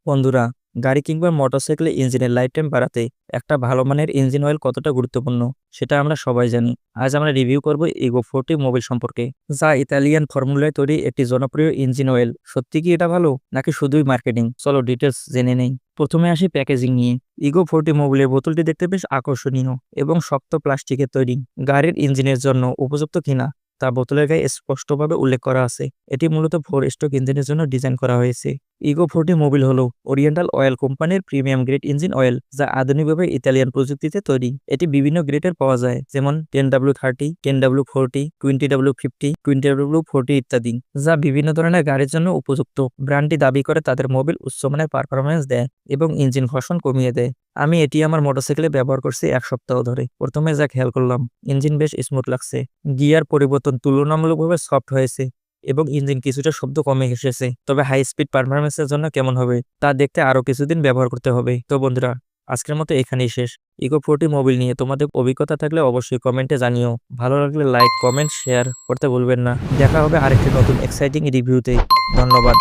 বন্ধুরা, গাড়ি কিংবা মোটরসাইকেলের ইঞ্জিনের লাইফ টাইম বাড়াতে একটা ভালো মানের ইঞ্জিন অয়েল কতটা গুরুত্বপূর্ণ সেটা আমরা সবাই জানি। আজ আমরা রিভিউ করব ইগো 40 মোবিল সম্পর্কে, যা ইতালিয়ান ফর্মুলায় তৈরি একটি জনপ্রিয় ইঞ্জিন অয়েল। সত্যি কি এটা ভালো নাকি শুধুই মার্কেটিং? চলো ডিটেলস জেনে নেই। প্রথমে আসি প্যাকেজিং নিয়ে। ইগো 40 মোবিলের বোতলটি দেখতে বেশ আকর্ষণীয় এবং শক্ত প্লাস্টিকের তৈরি। গাড়ির ইঞ্জিনের জন্য উপযুক্ত কিনা তা বোতলের গায়ে স্পষ্টভাবে উল্লেখ করা আছে। এটি মূলত 4 স্ট্রোক ইঞ্জিনের জন্য ডিজাইন করা হয়েছে। ইগো 40 মোবিল হল ওরিয়েন্টাল অয়েল কোম্পানির প্রিমিয়াম গ্রেড ইঞ্জিন অয়েল, যা আধুনিকভাবে ইতালিয়ান প্রযুক্তিতে তৈরি। এটি বিভিন্ন গ্রেডের পাওয়া যায়, যেমন 10W30, 10W40, 20W50, 20W40 ইত্যাদি, যা বিভিন্ন ধরনের গাড়ির জন্য উপযুক্ত। ব্র্যান্ডটি দাবি করে তাদের মোবিল উচ্চমানের পারফরমেন্স দেয় এবং ইঞ্জিন ঘর্ষণ কমিয়ে দেয়। আমি এটি আমার মোটরসাইকেলে ব্যবহার করছি 1 সপ্তাহ ধরে। প্রথমে যা খেয়াল করলাম, ইঞ্জিন বেশ স্মুথ লাগছে। গিয়ার পরিবর্তন তুলনামূলকভাবে সফট হয়েছে এবং ইঞ্জিন কিছুটা শব্দ কমে এসেছে। তবে হাই স্পিড পারফরমেন্সের জন্য কেমন হবে তা দেখতে আরো কিছুদিন ব্যবহার করতে হবে। তো বন্ধুরা, আজকের মতো এখানেই শেষ। ইগো 40 মোবিল নিয়ে তোমাদের অভিজ্ঞতা থাকলে অবশ্যই কমেন্টে জানিও। ভালো লাগলে লাইক, কমেন্ট, শেয়ার করতে ভুলবেন না। দেখা হবে আরেকটি নতুন এক্সাইটিং রিভিউতে। ধন্যবাদ।